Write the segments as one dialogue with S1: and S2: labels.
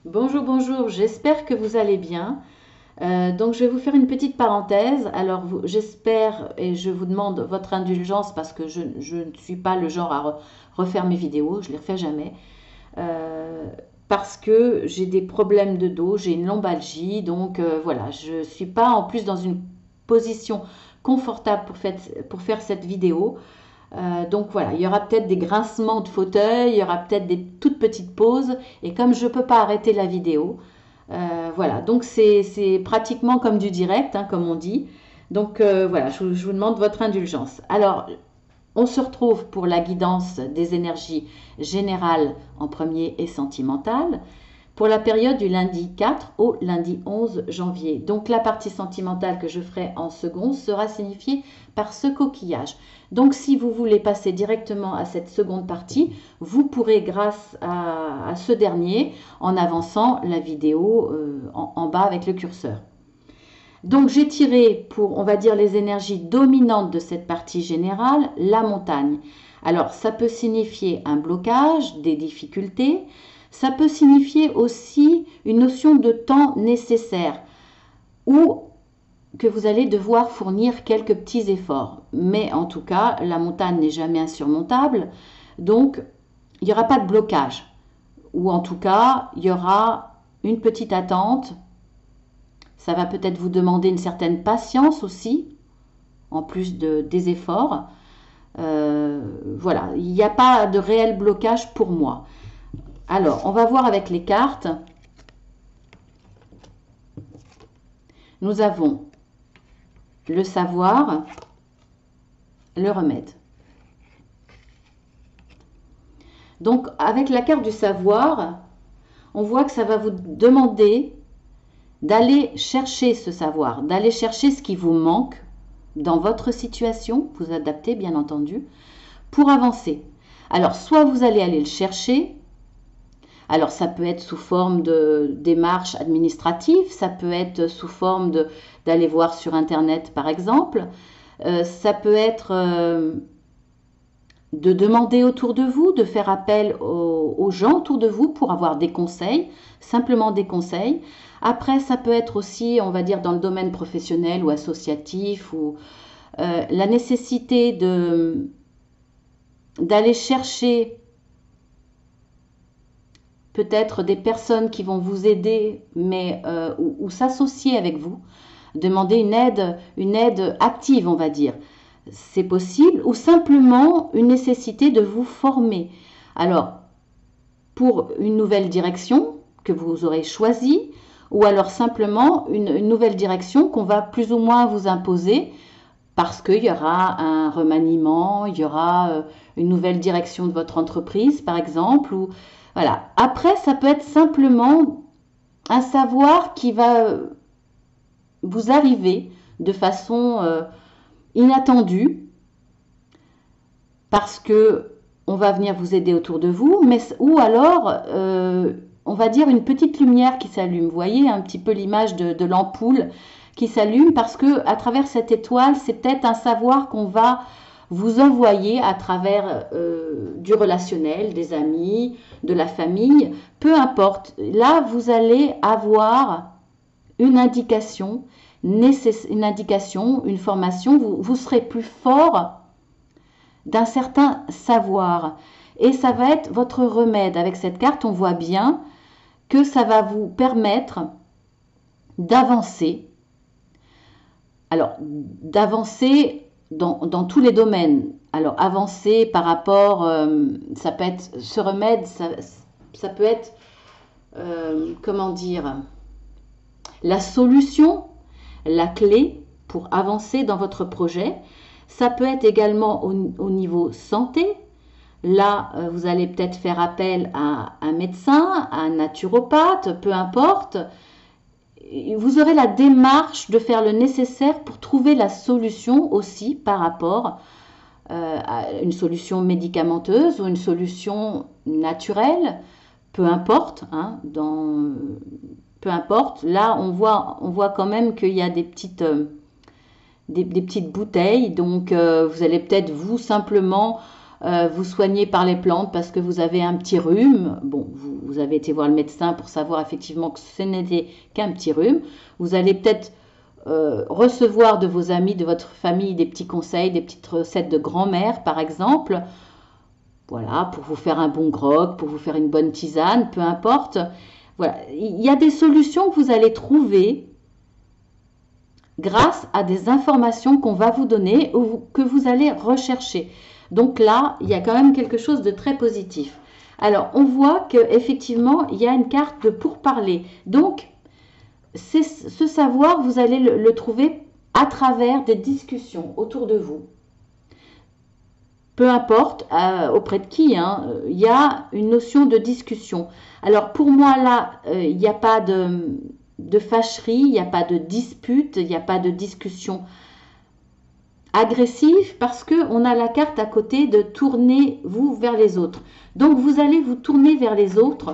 S1: Bonjour, bonjour, j'espère que vous allez bien. Donc je vais vous faire une petite parenthèse. Alors j'espère et je vous demande votre indulgence parce que je ne suis pas le genre à refaire mes vidéos, je ne les refais jamais. Euh, Parce que j'ai des problèmes de dos, j'ai une lombalgie, donc voilà, je ne suis pas en plus dans une position confortable pour faire cette vidéo. Donc voilà, il y aura peut-être des grincements de fauteuil, il y aura peut-être des toutes petites pauses, et comme je ne peux pas arrêter la vidéo, voilà, donc c'est pratiquement comme du direct, hein, comme on dit. Donc voilà, je vous demande votre indulgence. Alors, on se retrouve pour la guidance des énergies générales en premier et sentimentales pour la période du lundi 4 au lundi 11 janvier. Donc la partie sentimentale que je ferai en second sera signifiée par ce coquillage. Donc si vous voulez passer directement à cette seconde partie, vous pourrez grâce à ce dernier en avançant la vidéo en bas avec le curseur. Donc j'ai tiré pour, on va dire, les énergies dominantes de cette partie générale, la montagne. Alors ça peut signifier un blocage, des difficultés, ça peut signifier aussi une notion de temps nécessaire ou que vous allez devoir fournir quelques petits efforts. Mais en tout cas, la montagne n'est jamais insurmontable, donc il n'y aura pas de blocage. Ou en tout cas, il y aura une petite attente. Ça va peut-être vous demander une certaine patience aussi, en plus des efforts. Voilà, il n'y a pas de réel blocage pour moi. Alors, on va voir avec les cartes. Nous avons le savoir, le remède. Donc, avec la carte du savoir, on voit que ça va vous demander d'aller chercher ce savoir, d'aller chercher ce qui vous manque dans votre situation, vous adaptez bien entendu, pour avancer. Alors, soit vous allez aller le chercher, alors ça peut être sous forme de démarche administrative, ça peut être sous forme d'aller voir sur Internet par exemple, ça peut être de demander autour de vous, de faire appel aux gens autour de vous pour avoir des conseils, simplement des conseils. Après, ça peut être aussi, on va dire, dans le domaine professionnel ou associatif, ou la nécessité d'aller chercher peut-être des personnes qui vont vous aider, mais ou s'associer avec vous, demander une aide active, on va dire. C'est possible, ou simplement une nécessité de vous former. Alors, pour une nouvelle direction que vous aurez choisie, ou alors simplement une nouvelle direction qu'on va plus ou moins vous imposer parce qu'il y aura un remaniement, il y aura une nouvelle direction de votre entreprise, par exemple. Ou, voilà. Après, ça peut être simplement un savoir qui va vous arriver de façon inattendue parce que on va venir vous aider autour de vous, mais ou alors on va dire une petite lumière qui s'allume. Vous voyez un petit peu l'image de l'ampoule qui s'allume parce que à travers cette étoile, c'est peut-être un savoir qu'on va vous envoyer à travers du relationnel, des amis, de la famille, peu importe. Là, vous allez avoir une indication, une formation, vous serez plus fort d'un certain savoir. Et ça va être votre remède. Avec cette carte, on voit bien que ça va vous permettre d'avancer. Alors, d'avancer dans tous les domaines. Alors, avancer par rapport, ça peut être, ce remède, ça peut être, comment dire, la solution, la clé pour avancer dans votre projet. Ça peut être également au niveau santé. Là, vous allez peut-être faire appel à un médecin, à un naturopathe, peu importe. Vous aurez la démarche de faire le nécessaire pour trouver la solution aussi par rapport à une solution médicamenteuse ou une solution naturelle, peu importe, hein, peu importe. Là, on voit quand même qu'il y a des petites bouteilles, donc vous allez peut-être vous simplement vous soignez par les plantes parce que vous avez un petit rhume. Bon, vous avez été voir le médecin pour savoir effectivement que ce n'était qu'un petit rhume. Vous allez peut-être recevoir de vos amis, de votre famille, des petits conseils, des petites recettes de grand-mère, par exemple. Voilà, pour vous faire un bon grog, pour vous faire une bonne tisane, peu importe. Voilà, il y a des solutions que vous allez trouver grâce à des informations qu'on va vous donner ou que vous allez rechercher. Donc là, il y a quand même quelque chose de très positif. Alors, on voit qu'effectivement, il y a une carte de pourparler. Donc, ce savoir, vous allez le trouver à travers des discussions autour de vous. Peu importe auprès de qui, hein, il y a une notion de discussion. Alors, pour moi, là, il n'y a pas de fâcherie, il n'y a pas de dispute, il n'y a pas de discussion agressive parce qu'on a la carte à côté de tournez-vous vers les autres. Donc, vous allez vous tourner vers les autres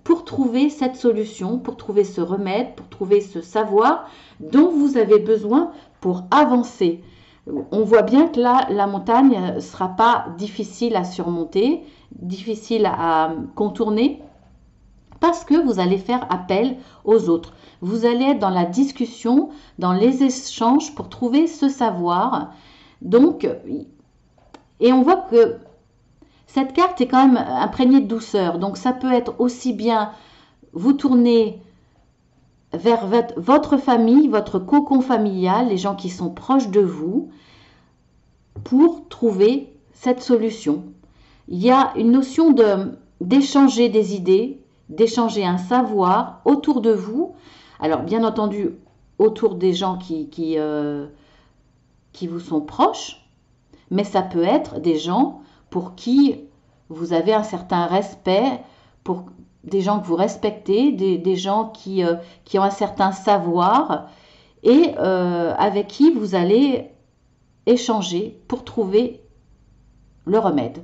S1: pour trouver cette solution, pour trouver ce remède, pour trouver ce savoir dont vous avez besoin pour avancer. On voit bien que là, la montagne ne sera pas difficile à surmonter, difficile à contourner, parce que vous allez faire appel aux autres. Vous allez être dans la discussion, dans les échanges pour trouver ce savoir. Donc, et on voit que cette carte est quand même imprégnée de douceur. Donc, ça peut être aussi bien vous tourner vers votre famille, votre cocon familial, les gens qui sont proches de vous, pour trouver cette solution. Il y a une notion d'échanger des idées, d'échanger un savoir autour de vous. Alors, bien entendu, autour des gens qui vous sont proches, mais ça peut être des gens pour qui vous avez un certain respect, pour des gens que vous respectez, des gens qui ont un certain savoir et avec qui vous allez échanger pour trouver le remède.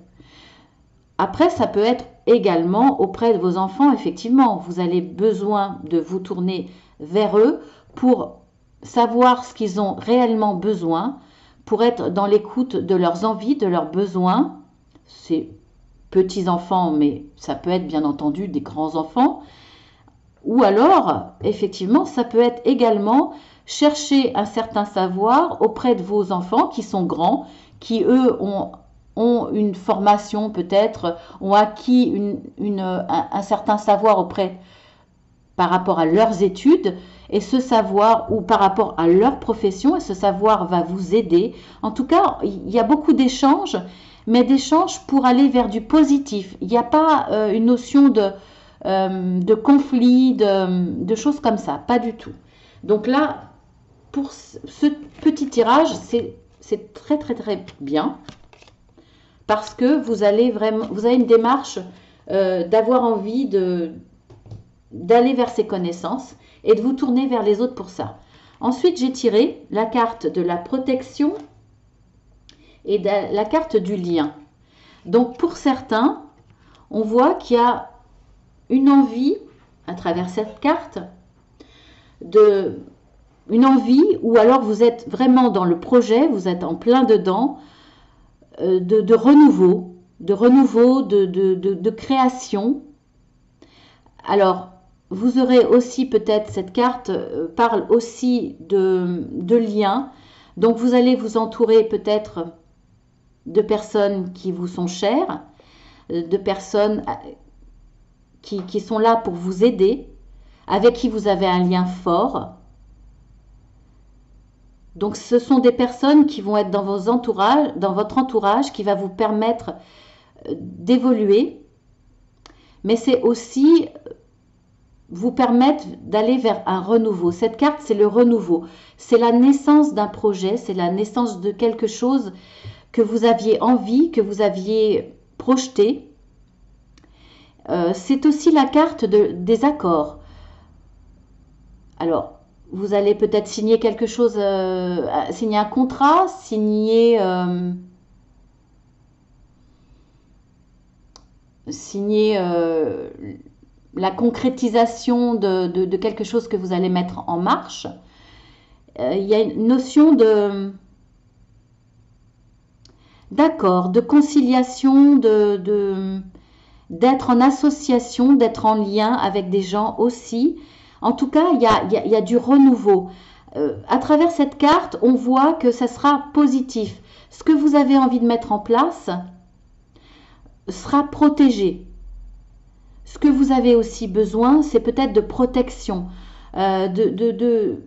S1: Après, ça peut être également auprès de vos enfants, effectivement. Vous avez besoin de vous tourner vers eux pour savoir ce qu'ils ont réellement besoin, pour être dans l'écoute de leurs envies, de leurs besoins. C'est petits-enfants, mais ça peut être bien entendu des grands-enfants. Ou alors, effectivement, ça peut être également chercher un certain savoir auprès de vos enfants qui sont grands, qui eux ont une formation peut-être, ont acquis un certain savoir par rapport à leurs études, et ce savoir, ou par rapport à leur profession, et ce savoir va vous aider. En tout cas, il y a beaucoup d'échanges, mais d'échanges pour aller vers du positif. Il n'y a pas une notion de conflit, de choses comme ça, pas du tout. Donc là, pour ce petit tirage, c'est très très très bien parce que vous avez une démarche d'avoir envie d'aller vers ces connaissances et de vous tourner vers les autres pour ça. Ensuite, j'ai tiré la carte de la protection et la carte du lien. Donc pour certains, on voit qu'il y a une envie à travers cette carte une envie, ou alors vous êtes vraiment dans le projet, vous êtes en plein dedans, de renouveau, de création. Alors, vous aurez aussi peut-être, cette carte parle aussi de liens, donc vous allez vous entourer peut-être de personnes qui vous sont chères, de personnes qui sont là pour vous aider, avec qui vous avez un lien fort. Donc ce sont des personnes qui vont être dans votre entourage, qui va vous permettre d'évoluer, mais c'est aussi vous permettre d'aller vers un renouveau. Cette carte, c'est le renouveau. C'est la naissance d'un projet, c'est la naissance de quelque chose que vous aviez envie, que vous aviez projeté. C'est aussi la carte des accords. Alors, vous allez peut-être signer quelque chose, signer un contrat, signer la concrétisation de quelque chose que vous allez mettre en marche. Il y a une notion D'accord, de conciliation, d'être en association, d'être en lien avec des gens aussi. En tout cas, il y a du renouveau. À travers cette carte, on voit que ça sera positif. Ce que vous avez envie de mettre en place sera protégé. Ce que vous avez aussi besoin, c'est peut-être de protection, de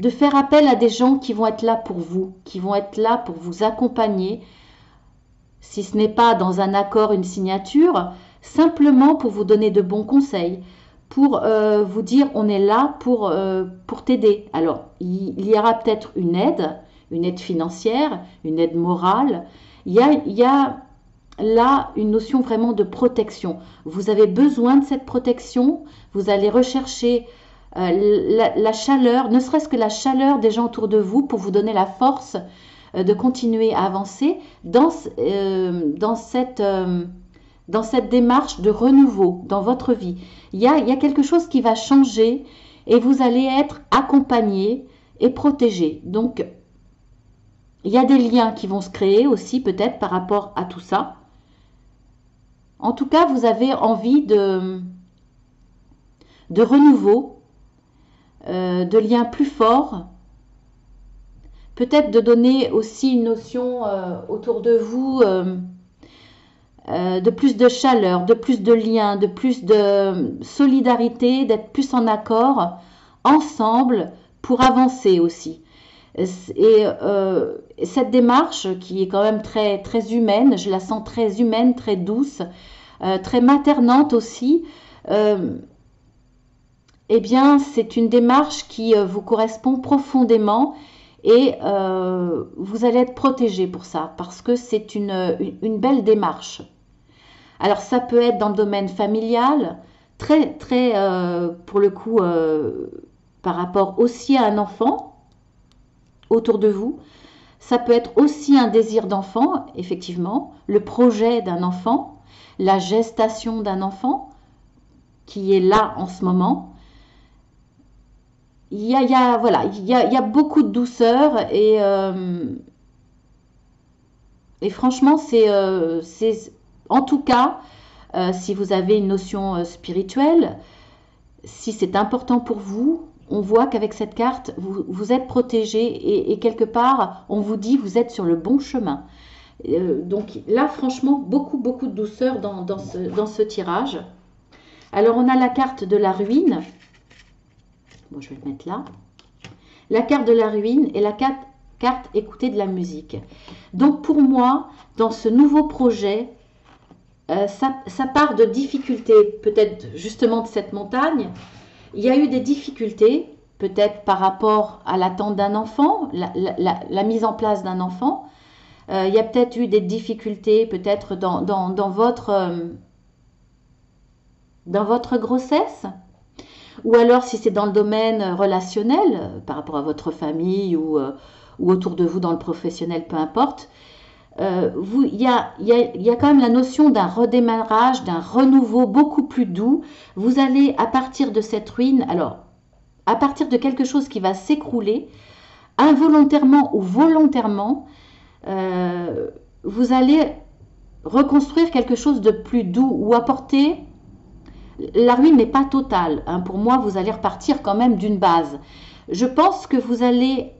S1: faire appel à des gens qui vont être là pour vous, qui vont être là pour vous accompagner, si ce n'est pas dans un accord, une signature, simplement pour vous donner de bons conseils, pour vous dire on est là pour t'aider. Alors, il y aura peut-être une aide financière, une aide morale. Il y a là une notion vraiment de protection. Vous avez besoin de cette protection, vous allez rechercher la chaleur, ne serait-ce que la chaleur des gens autour de vous pour vous donner la force de continuer à avancer dans cette démarche de renouveau dans votre vie. Il y a quelque chose qui va changer et vous allez être accompagné et protégé. Donc, il y a des liens qui vont se créer aussi peut-être par rapport à tout ça. En tout cas, vous avez envie de renouveau, de liens plus forts, peut-être de donner aussi une notion autour de vous de plus de chaleur, de plus de liens, de plus de solidarité, d'être plus en accord ensemble pour avancer aussi. Et cette démarche qui est quand même très, très humaine, je la sens très humaine, très douce, très maternante aussi, eh bien c'est une démarche qui vous correspond profondément et vous allez être protégé pour ça parce que c'est une belle démarche. Alors ça peut être dans le domaine familial, très, très, pour le coup, par rapport aussi à un enfant autour de vous. Ça peut être aussi un désir d'enfant, effectivement, le projet d'un enfant, la gestation d'un enfant qui est là en ce moment. Voilà, il y a beaucoup de douceur et franchement, c'est en tout cas, si vous avez une notion spirituelle, si c'est important pour vous, on voit qu'avec cette carte, vous êtes protégé et quelque part, on vous dit vous êtes sur le bon chemin. Donc là, franchement, beaucoup, beaucoup de douceur dans ce tirage. Alors, on a la carte de la ruine. Bon, je vais le mettre là. La carte de la ruine et la carte écouter de la musique. Donc, pour moi, dans ce nouveau projet, ça part de difficultés, peut-être justement de cette montagne. Il y a eu des difficultés, peut-être par rapport à l'attente d'un enfant, la mise en place d'un enfant. Il y a peut-être eu des difficultés, peut-être dans votre grossesse. Ou alors si c'est dans le domaine relationnel, par rapport à votre famille ou autour de vous dans le professionnel, peu importe. Il y a quand même la notion d'un redémarrage, d'un renouveau beaucoup plus doux. Vous allez, à partir de cette ruine, alors, à partir de quelque chose qui va s'écrouler, involontairement ou volontairement, vous allez reconstruire quelque chose de plus doux ou apporter... La ruine n'est pas totale. Hein. Pour moi, vous allez repartir quand même d'une base. Je pense que vous allez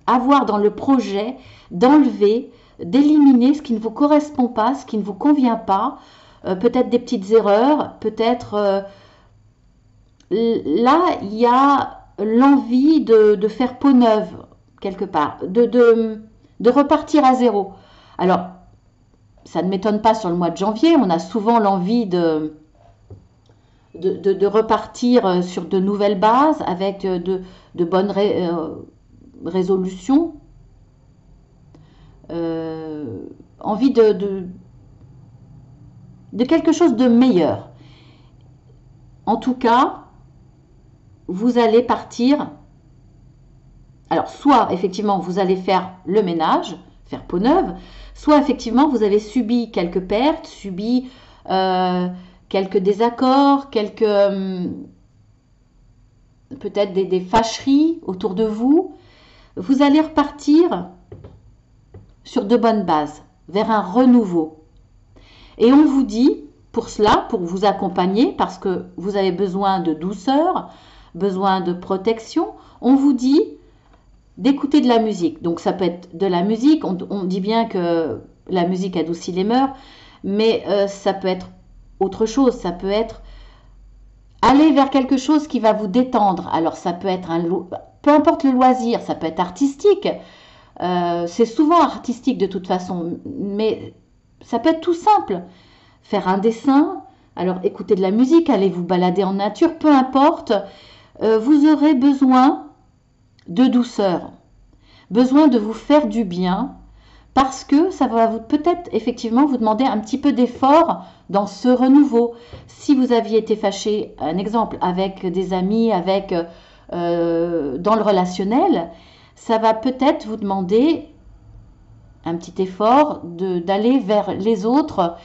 S1: avoir dans le projet d'enlever, d'éliminer ce qui ne vous correspond pas, ce qui ne vous convient pas, peut-être des petites erreurs, peut-être... là, il y a l'envie de faire peau neuve, quelque part, de repartir à zéro. Alors, ça ne m'étonne pas sur le mois de janvier, on a souvent l'envie de repartir sur de nouvelles bases, avec de bonnes résolutions, envie de quelque chose de meilleur. En tout cas, vous allez partir, alors soit effectivement vous allez faire le ménage, faire peau neuve, soit effectivement vous avez subi quelques pertes, subi quelques désaccords, quelques peut-être des fâcheries autour de vous. Vous allez repartir sur de bonnes bases, vers un renouveau. Et on vous dit, pour cela, pour vous accompagner, parce que vous avez besoin de douceur, besoin de protection, on vous dit d'écouter de la musique. Donc ça peut être de la musique, on dit bien que la musique adoucit les mœurs, mais ça peut être autre chose, ça peut être aller vers quelque chose qui va vous détendre. Alors ça peut être peu importe le loisir, ça peut être artistique, c'est souvent artistique de toute façon, mais ça peut être tout simple. Faire un dessin, alors écoutez de la musique, allez vous balader en nature, peu importe, vous aurez besoin de douceur, besoin de vous faire du bien, parce que ça va peut-être effectivement vous demander un petit peu d'effort dans ce renouveau. Si vous aviez été fâché, un exemple, avec des amis, dans le relationnel, ça va peut-être vous demander un petit effort d'aller vers les autres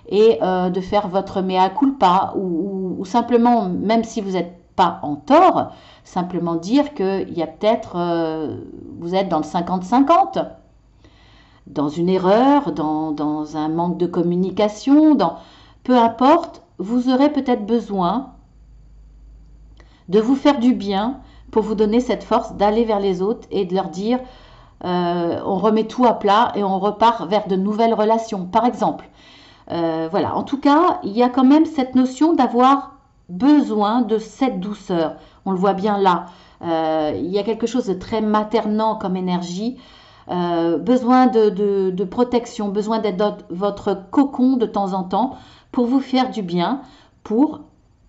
S1: et de faire votre mea culpa ou simplement, même si vous n'êtes pas en tort, simplement dire qu'il y a peut-être, vous êtes dans le 50-50, dans une erreur, dans un manque de communication, peu importe, vous aurez peut-être besoin de vous faire du bien pour vous donner cette force d'aller vers les autres et de leur dire on remet tout à plat et on repart vers de nouvelles relations, par exemple. Voilà, en tout cas, il y a quand même cette notion d'avoir besoin de cette douceur. On le voit bien là. Il y a quelque chose de très maternant comme énergie. Besoin de protection, besoin d'être dans votre cocon de temps en temps pour vous faire du bien, pour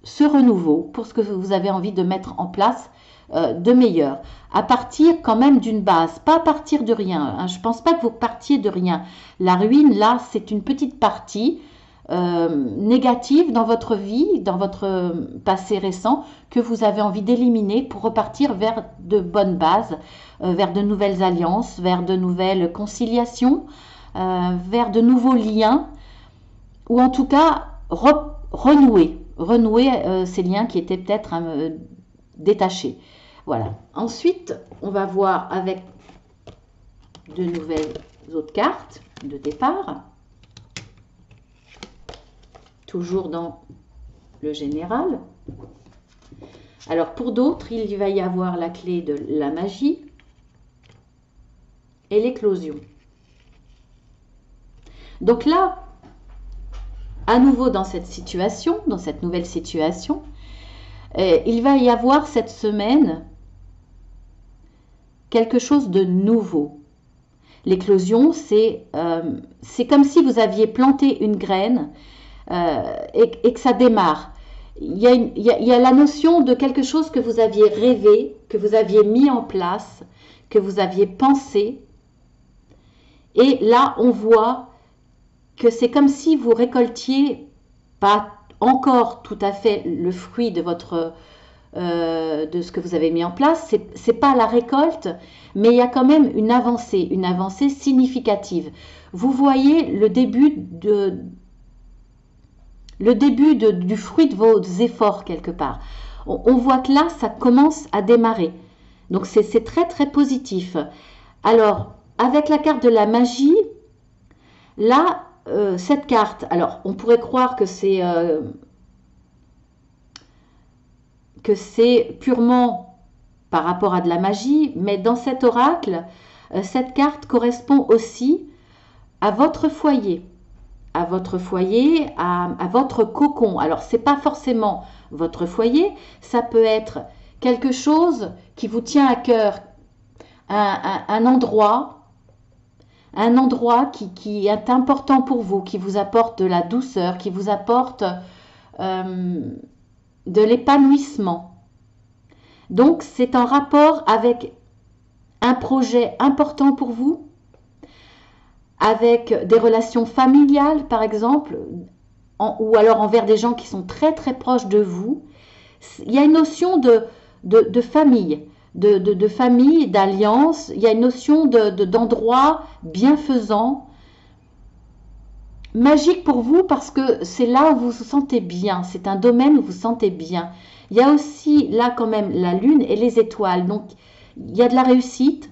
S1: ce renouveau, pour ce que vous avez envie de mettre en place de meilleur. À partir quand même d'une base, pas à partir de rien. Hein. Je ne pense pas que vous partiez de rien. La ruine, là, c'est une petite partie négative dans votre vie, dans votre passé récent, que vous avez envie d'éliminer pour repartir vers de bonnes bases, vers de nouvelles alliances, vers de nouvelles conciliations, vers de nouveaux liens, ou en tout cas renouer ces liens qui étaient peut-être détachés. Voilà. Ensuite, on va voir avec de nouvelles autres cartes de départ. Toujours dans le général. Alors, pour d'autres, il va y avoir la clé de la magie et l'éclosion. Donc là, à nouveau dans cette situation, dans cette nouvelle situation, il va y avoir cette semaine quelque chose de nouveau. L'éclosion, c'est comme si vous aviez planté une graine et que ça démarre. Il y a la notion de quelque chose que vous aviez rêvé, que vous aviez mis en place, que vous aviez pensé. Et là, on voit que c'est comme si vous récoltiez pas encore tout à fait le fruit de de ce que vous avez mis en place. C'est pas la récolte, mais il y a quand même une avancée significative. Vous voyez le début du fruit de vos efforts quelque part. On voit que là, ça commence à démarrer. Donc c'est très très positif. Alors, avec la carte de la magie, là, cette carte, alors on pourrait croire que c'est purement par rapport à de la magie, mais dans cet oracle, cette carte correspond aussi à votre foyer. À votre foyer, à votre cocon. Alors, ce n'est pas forcément votre foyer, ça peut être quelque chose qui vous tient à cœur, un endroit qui est important pour vous, qui vous apporte de la douceur, qui vous apporte de l'épanouissement. Donc, c'est en rapport avec un projet important pour vous, avec des relations familiales, par exemple, ou alors envers des gens qui sont très très proches de vous. Il y a une notion de famille, de famille, d'alliance. Il y a une notion d'endroit bienfaisant, magique pour vous parce que c'est là où vous vous sentez bien. C'est un domaine où vous vous sentez bien. Il y a aussi là quand même la lune et les étoiles. Donc, il y a de la réussite.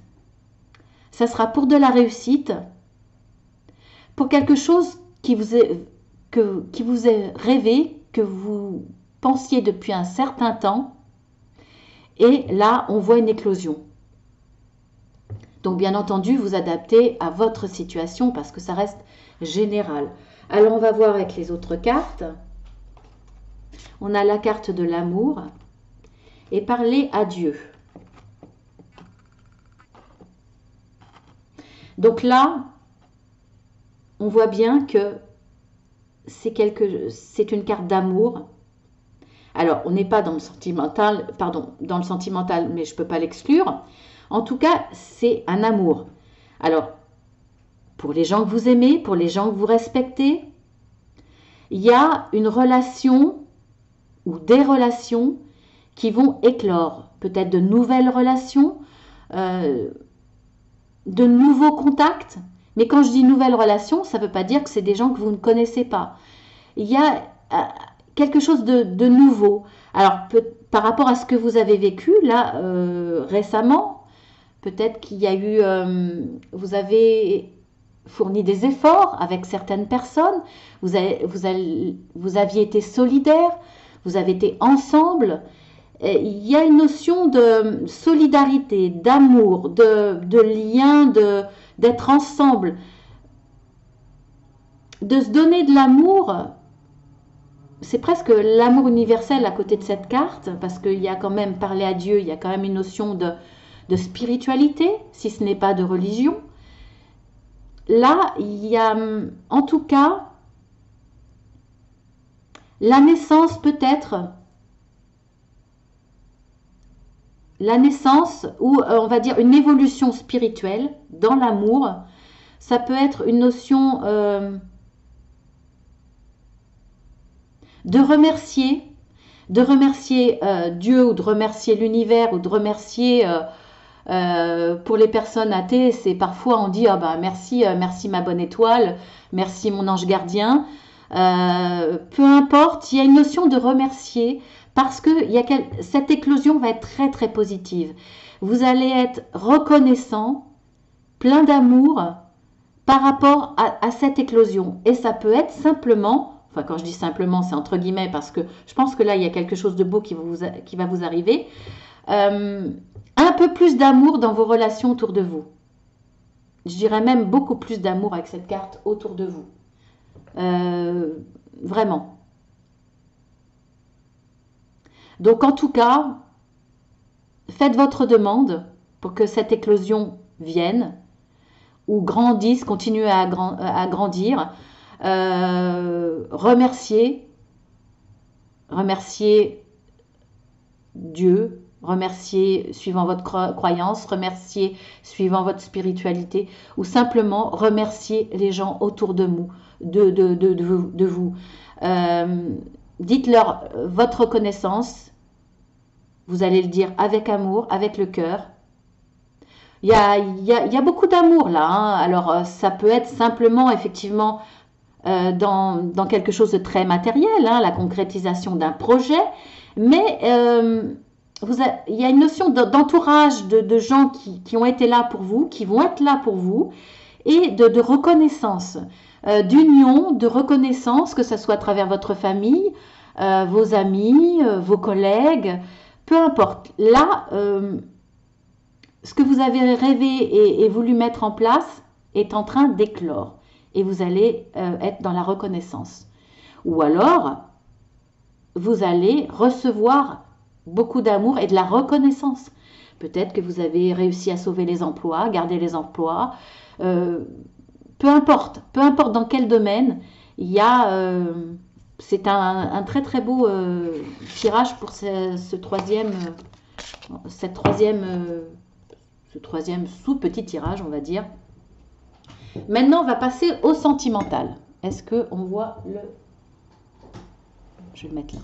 S1: Ça sera pour de la réussite. pour quelque chose qui vous est rêvé, que vous pensiez depuis un certain temps. Et là, on voit une éclosion. Donc, bien entendu, vous adaptez à votre situation parce que ça reste général. Alors, on va voir avec les autres cartes. On a la carte de l'amour et parler à Dieu. Donc là, on voit bien que c'est une carte d'amour. Alors, on n'est pas dans le sentimental, pardon, dans le sentimental, mais je ne peux pas l'exclure. En tout cas, c'est un amour. Alors, pour les gens que vous aimez, pour les gens que vous respectez, il y a une relation ou des relations qui vont éclore. Peut-être de nouvelles relations, de nouveaux contacts. Mais quand je dis nouvelles relations, ça ne veut pas dire que c'est des gens que vous ne connaissez pas. Il y a quelque chose de nouveau. Alors, par rapport à ce que vous avez vécu, là, récemment, peut-être qu'il y a eu... vous avez fourni des efforts avec certaines personnes, vous aviez été solidaires, vous avez été ensemble. Et il y a une notion de solidarité, d'amour, de lien, d'être ensemble, de se donner de l'amour. C'est presque l'amour universel à côté de cette carte, parce qu'il y a quand même, parler à Dieu, il y a quand même une notion de spiritualité, si ce n'est pas de religion. Là, il y a en tout cas la naissance peut-être, la naissance ou on va dire une évolution spirituelle dans l'amour. Ça peut être une notion de remercier Dieu ou de remercier l'univers ou de remercier pour les personnes athées, c'est parfois on dit merci, merci ma bonne étoile, merci mon ange gardien. Peu importe, il y a une notion de remercier parce que cette éclosion va être très très positive. Vous allez être reconnaissant, plein d'amour par rapport à cette éclosion. Et ça peut être simplement, enfin quand je dis simplement c'est entre guillemets parce que je pense que là il y a quelque chose de beau qui va vous arriver. Un peu plus d'amour dans vos relations autour de vous. Je dirais même beaucoup plus d'amour avec cette carte autour de vous. Vraiment. Donc en tout cas, faites votre demande pour que cette éclosion vienne ou grandisse, continue à grandir. Remerciez Dieu, remercier suivant votre croyance, remercier suivant votre spiritualité ou simplement remercier les gens autour de vous. Dites-leur votre reconnaissance, vous allez le dire avec amour, avec le cœur. Il y a beaucoup d'amour là, hein. Alors ça peut être simplement effectivement dans quelque chose de très matériel, hein, la concrétisation d'un projet, mais il y a une notion d'entourage de gens qui ont été là pour vous, qui vont être là pour vous, et de reconnaissance, d'union, de reconnaissance, que ce soit à travers votre famille, vos amis, vos collègues, peu importe. Là, ce que vous avez rêvé et voulu mettre en place est en train d'éclore, et vous allez être dans la reconnaissance. Ou alors, vous allez recevoir beaucoup d'amour et de la reconnaissance. Peut-être que vous avez réussi à sauver les emplois, garder les emplois, peu importe dans quel domaine, il y a, c'est un très très beau tirage pour ce troisième sous-petit tirage, on va dire. Maintenant, on va passer au sentimental. Est-ce qu'on voit le... Je vais le mettre là.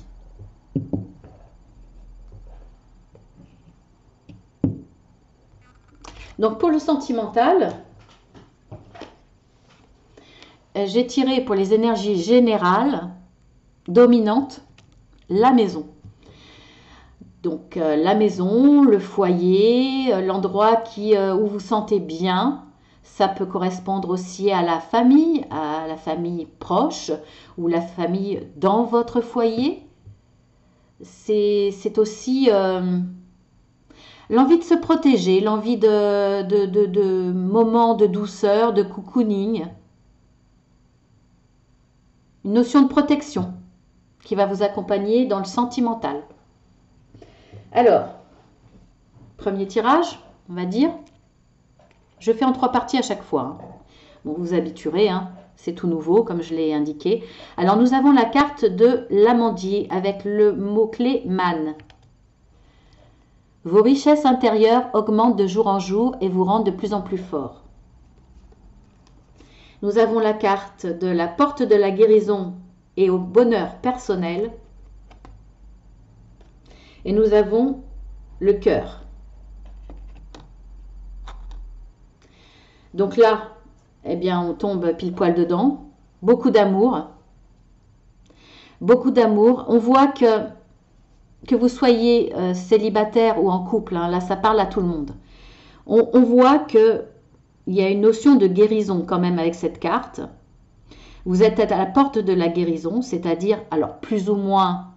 S1: Donc pour le sentimental, j'ai tiré pour les énergies générales, dominantes, la maison. Donc la maison, le foyer, l'endroit où vous sentez bien, Ça peut correspondre aussi à la famille proche ou la famille dans votre foyer. C'est aussi l'envie de se protéger, l'envie de moments de douceur, de cocooning. Une notion de protection qui va vous accompagner dans le sentimental. Alors, premier tirage, on va dire. Je fais en 3 parties à chaque fois. Bon, vous vous habituerez, hein. C'est tout nouveau, comme je l'ai indiqué. Alors, nous avons la carte de l'amandier avec le mot-clé man. Vos richesses intérieures augmentent de jour en jour et vous rendent de plus en plus fort. Nous avons la carte de la porte de la guérison et au bonheur personnel. Et nous avons le cœur. Donc là, eh bien, on tombe pile poil dedans. Beaucoup d'amour. Beaucoup d'amour. On voit que vous soyez célibataire ou en couple, hein, là, ça parle à tout le monde. On voit qu'il y a une notion de guérison quand même avec cette carte. Vous êtes à la porte de la guérison, c'est-à-dire, alors plus ou moins,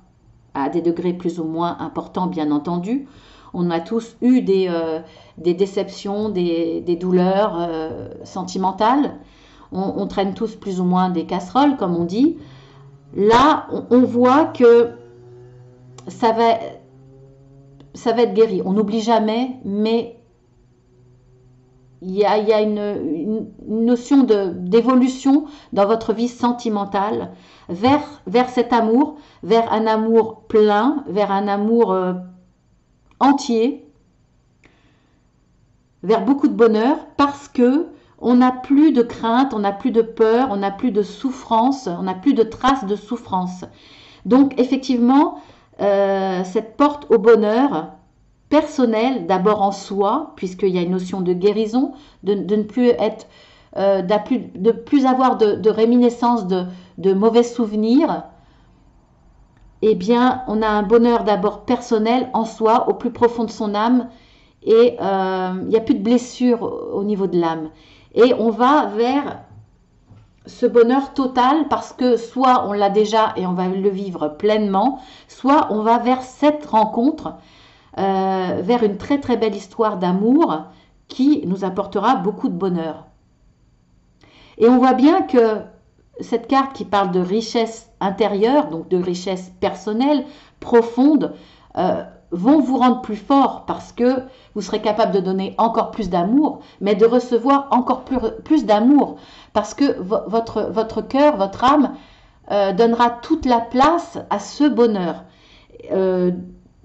S1: à des degrés plus ou moins importants, bien entendu. On a tous eu des déceptions, des douleurs sentimentales. On traîne tous plus ou moins des casseroles, comme on dit. Là, on voit que ça va être guéri. On n'oublie jamais, mais il y a une notion d'évolution dans votre vie sentimentale vers cet amour, vers un amour plein, vers un amour entier, vers beaucoup de bonheur, parce que on n'a plus de crainte, on n'a plus de peur, on n'a plus de souffrance, on n'a plus de traces de souffrance. Donc effectivement, cette porte au bonheur personnel, d'abord en soi, puisqu'il y a une notion de guérison, de ne plus être, de plus avoir de réminiscence de mauvais souvenirs. Eh bien, on a un bonheur d'abord personnel en soi, au plus profond de son âme, et il n'y a plus de blessures au niveau de l'âme. Et on va vers ce bonheur total parce que soit on l'a déjà et on va le vivre pleinement, soit on va vers cette rencontre, vers une très très belle histoire d'amour qui nous apportera beaucoup de bonheur. Et on voit bien que cette carte qui parle de richesse intérieure, donc de richesse personnelle, profonde, vont vous rendre plus fort parce que vous serez capable de donner encore plus d'amour, mais de recevoir encore plus d'amour parce que votre cœur, votre âme donnera toute la place à ce bonheur.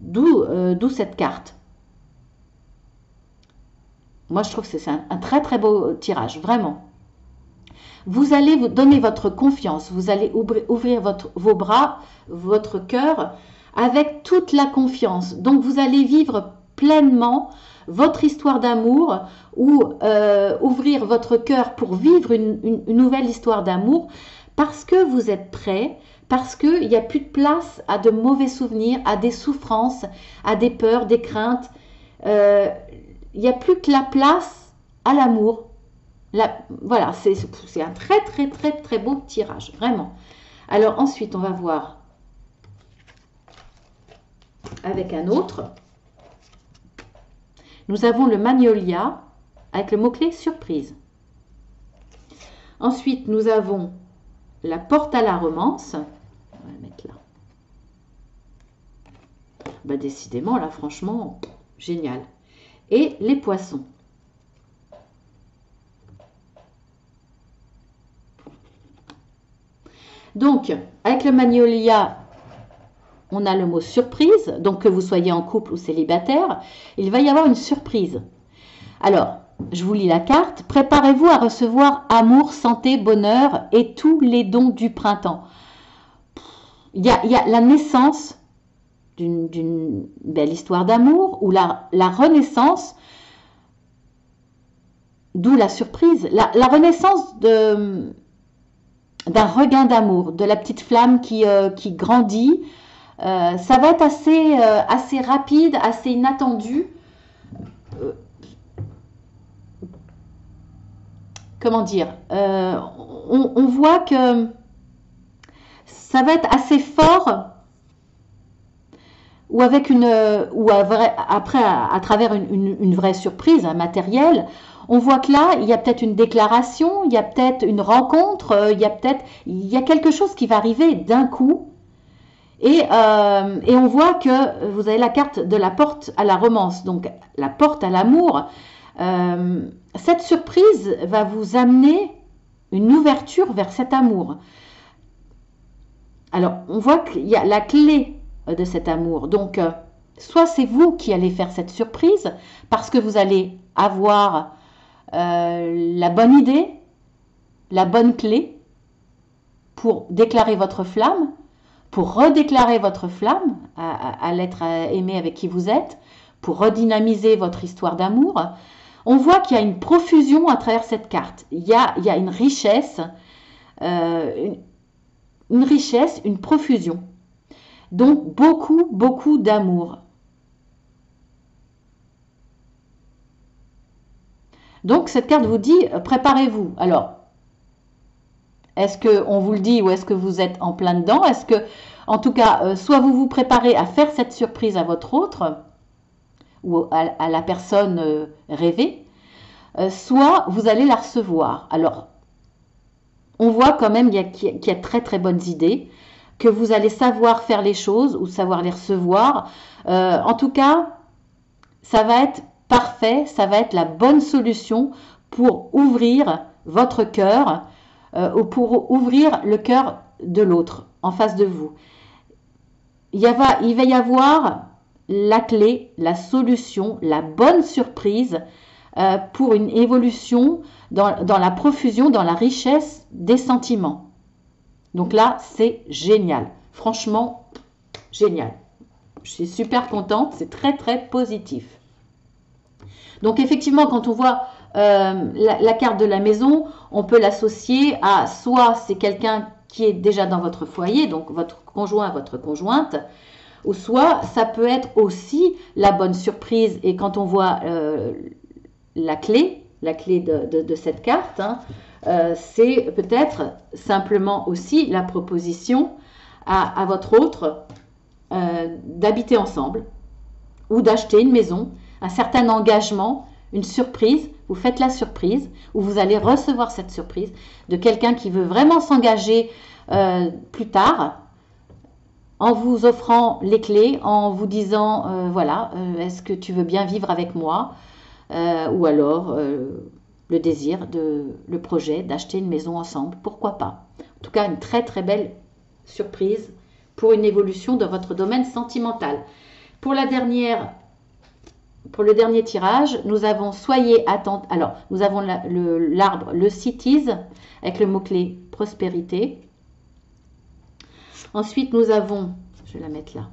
S1: D'où cette carte. Moi, je trouve que c'est un très très beau tirage, vraiment. Vous allez vous donner votre confiance, vous allez ouvrir vos bras, votre cœur, avec toute la confiance. Donc, vous allez vivre pleinement votre histoire d'amour ou ouvrir votre cœur pour vivre une nouvelle histoire d'amour parce que vous êtes prêt, parce qu'il n'y a plus de place à de mauvais souvenirs, à des souffrances, à des peurs, des craintes. Il n'y a plus que la place à l'amour. Voilà, c'est un très très très très beau tirage, vraiment. Alors ensuite, on va voir avec un autre. Nous avons le magnolia avec le mot-clé surprise. Ensuite, nous avons la porte à la romance. On va la mettre là. Bah, décidément, là, franchement, génial. Et les poissons. Donc, avec le magnolia, on a le mot surprise. Donc, que vous soyez en couple ou célibataire, il va y avoir une surprise. Alors, je vous lis la carte. Préparez-vous à recevoir amour, santé, bonheur et tous les dons du printemps. Il y a la naissance d'une belle histoire d'amour ou la renaissance, d'où la surprise, la renaissance d'un regain d'amour, de la petite flamme qui grandit. Ça va être assez rapide, assez inattendu. comment dire, on voit que ça va être assez fort ou avec après à travers une vraie surprise, un matériel. On voit que là, il y a peut-être une déclaration, il y a peut-être une rencontre, il y a quelque chose qui va arriver d'un coup. Et on voit que vous avez la carte de la porte à la romance, donc la porte à l'amour. Cette surprise va vous amener une ouverture vers cet amour. Alors, on voit qu'il y a la clé de cet amour. Donc, soit c'est vous qui allez faire cette surprise parce que vous allez avoir la bonne idée, la bonne clé pour déclarer votre flamme, pour redéclarer votre flamme à l'être aimé avec qui vous êtes, pour redynamiser votre histoire d'amour. On voit qu'il y a une profusion à travers cette carte. Il y a une richesse, une profusion. Donc, beaucoup, beaucoup d'amour. Donc, cette carte vous dit, préparez-vous. Alors, est-ce qu'on vous le dit ou est-ce que vous êtes en plein dedans? Est-ce que, en tout cas, soit vous vous préparez à faire cette surprise à votre autre ou à la personne rêvée, soit vous allez la recevoir. Alors, on voit quand même qu'il y a très très bonnes idées, que vous allez savoir faire les choses ou savoir les recevoir. En tout cas, ça va être parfait, ça va être la bonne solution pour ouvrir votre cœur ou pour ouvrir le cœur de l'autre en face de vous. Il va y avoir la clé, la solution, la bonne surprise pour une évolution dans la profusion, dans la richesse des sentiments. Donc là, c'est génial. Franchement, génial. Je suis super contente, c'est très très positif. Donc effectivement, quand on voit la carte de la maison, on peut l'associer à soit c'est quelqu'un qui est déjà dans votre foyer, donc votre conjoint, votre conjointe, ou soit ça peut être aussi la bonne surprise. Et quand on voit la clé de cette carte, hein, c'est peut-être simplement aussi la proposition à votre autre d'habiter ensemble ou d'acheter une maison, un certain engagement, une surprise. Vous faites la surprise ou vous allez recevoir cette surprise de quelqu'un qui veut vraiment s'engager plus tard en vous offrant les clés, en vous disant voilà, est-ce que tu veux bien vivre avec moi ou alors le désir, le projet d'acheter une maison ensemble, pourquoi pas. En tout cas, une très très belle surprise pour une évolution dans votre domaine sentimental. Pour le dernier tirage, nous avons soyez attente. Alors, nous avons l'arbre, le Cities, avec le mot-clé prospérité. Ensuite, nous avons, je vais la mettre là.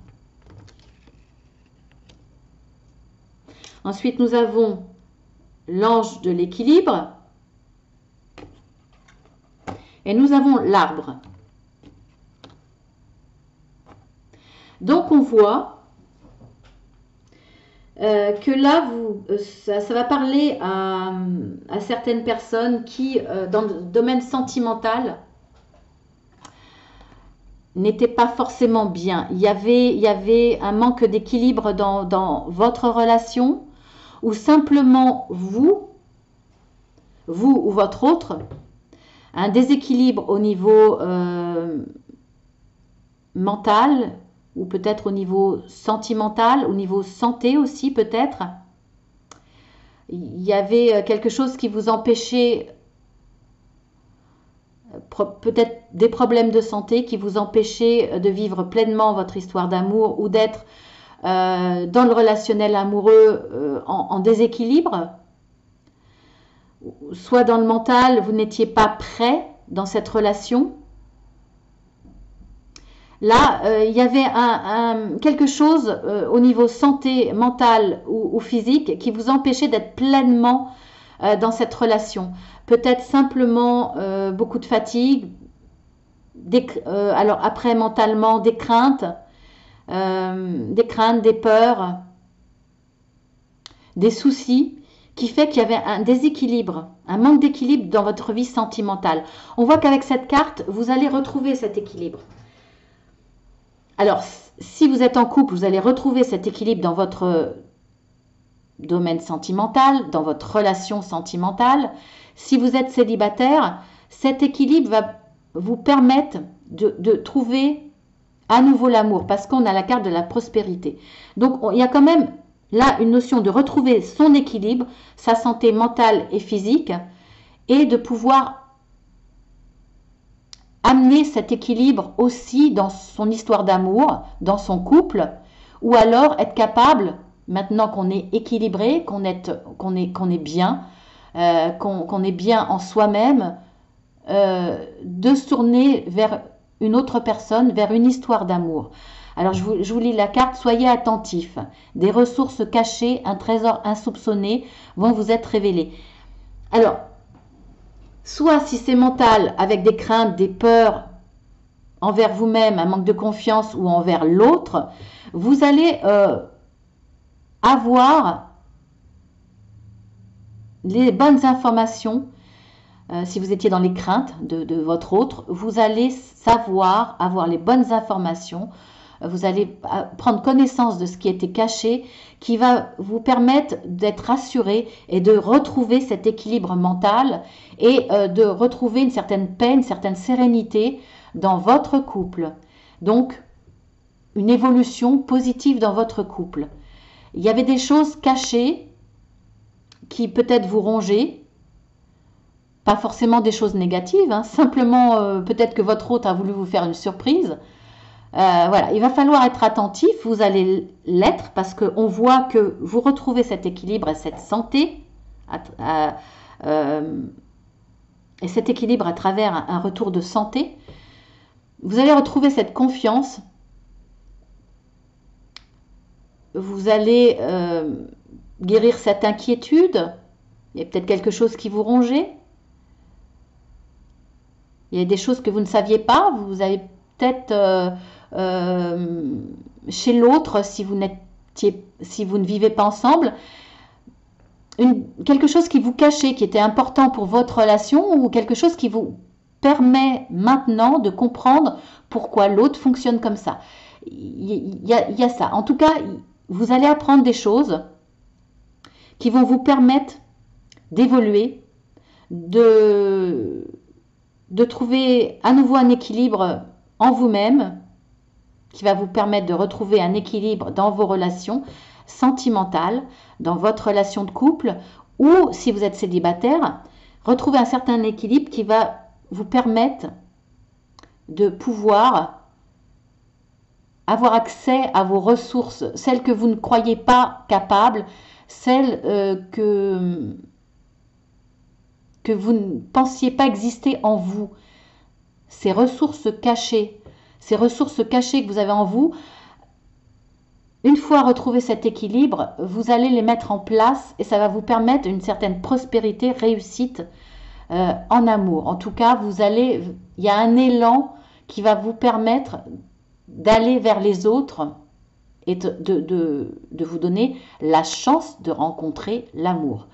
S1: Ensuite, nous avons l'ange de l'équilibre. Et nous avons l'arbre. Donc, on voit que là, ça va parler à certaines personnes qui, dans le domaine sentimental, n'étaient pas forcément bien. Il y avait un manque d'équilibre dans votre relation, ou simplement vous ou votre autre, un déséquilibre au niveau mental, ou peut-être au niveau sentimental, au niveau santé aussi peut-être. Il y avait quelque chose qui vous empêchait, peut-être des problèmes de santé qui vous empêchaient de vivre pleinement votre histoire d'amour ou d'être dans le relationnel amoureux en déséquilibre. Soit dans le mental, vous n'étiez pas prêt dans cette relation. Là, il y avait quelque chose au niveau santé mentale ou physique qui vous empêchait d'être pleinement dans cette relation. Peut-être simplement beaucoup de fatigue, alors après mentalement des craintes, des peurs, des soucis qui fait qu'il y avait un déséquilibre, un manque d'équilibre dans votre vie sentimentale. On voit qu'avec cette carte, vous allez retrouver cet équilibre. Alors, si vous êtes en couple, vous allez retrouver cet équilibre dans votre domaine sentimental, dans votre relation sentimentale. Si vous êtes célibataire, cet équilibre va vous permettre de trouver à nouveau l'amour, parce qu'on a la carte de la prospérité. Donc, il y a quand même là une notion de retrouver son équilibre, sa santé mentale et physique, et de pouvoir amener cet équilibre aussi dans son histoire d'amour, dans son couple, ou alors être capable, maintenant qu'on est équilibré, qu'on est bien, qu'on est bien en soi-même, de se tourner vers une autre personne, vers une histoire d'amour. Alors je vous lis la carte, soyez attentifs. Des ressources cachées, un trésor insoupçonné vont vous être révélés. Alors, soit si c'est mental, avec des craintes, des peurs envers vous-même, un manque de confiance ou envers l'autre, vous allez avoir les bonnes informations. Si vous étiez dans les craintes de votre autre, vous allez savoir, avoir les bonnes informations, vous allez prendre connaissance de ce qui était caché, qui va vous permettre d'être rassuré et de retrouver cet équilibre mental et de retrouver une certaine paix, une certaine sérénité dans votre couple. Donc, une évolution positive dans votre couple. Il y avait des choses cachées qui peut-être vous rongeaient, pas forcément des choses négatives, hein, simplement peut-être que votre hôte a voulu vous faire une surprise. Voilà, il va falloir être attentif, vous allez l'être parce qu'on voit que vous retrouvez cet équilibre et cette santé et cet équilibre à travers un retour de santé. Vous allez retrouver cette confiance, vous allez guérir cette inquiétude, il y a peut-être quelque chose qui vous rongeait. Il y a des choses que vous ne saviez pas, vous avez peut-être chez l'autre, si vous ne vivez pas ensemble, quelque chose qui vous cachait, qui était important pour votre relation, ou quelque chose qui vous permet maintenant de comprendre pourquoi l'autre fonctionne comme ça. Il y a ça. En tout cas, vous allez apprendre des choses qui vont vous permettre d'évoluer, de trouver à nouveau un équilibre en vous-même, qui va vous permettre de retrouver un équilibre dans vos relations sentimentales, dans votre relation de couple, ou si vous êtes célibataire, retrouver un certain équilibre qui va vous permettre de pouvoir avoir accès à vos ressources, celles que vous ne croyez pas capables, celles que vous ne pensiez pas exister en vous. Ces ressources cachées que vous avez en vous, une fois retrouvé cet équilibre, vous allez les mettre en place et ça va vous permettre une certaine prospérité, réussite en amour. En tout cas, il y a un élan qui va vous permettre d'aller vers les autres et de vous donner la chance de rencontrer l'amour.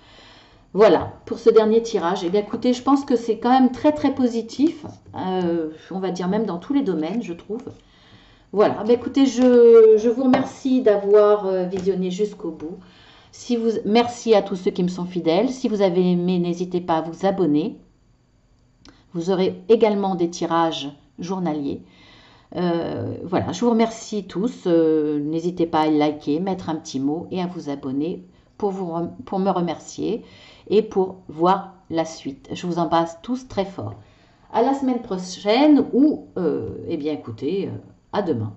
S1: Voilà, pour ce dernier tirage. Et bien écoutez, je pense que c'est quand même très très positif, on va dire même dans tous les domaines, je trouve. Voilà, bien écoutez, je vous remercie d'avoir visionné jusqu'au bout. Merci à tous ceux qui me sont fidèles. Si vous avez aimé, n'hésitez pas à vous abonner. Vous aurez également des tirages journaliers. Voilà, je vous remercie tous. N'hésitez pas à liker, mettre un petit mot et à vous abonner pour me remercier et pour voir la suite. Je vous embrasse tous très fort. À la semaine prochaine ou, eh bien écoutez, à demain.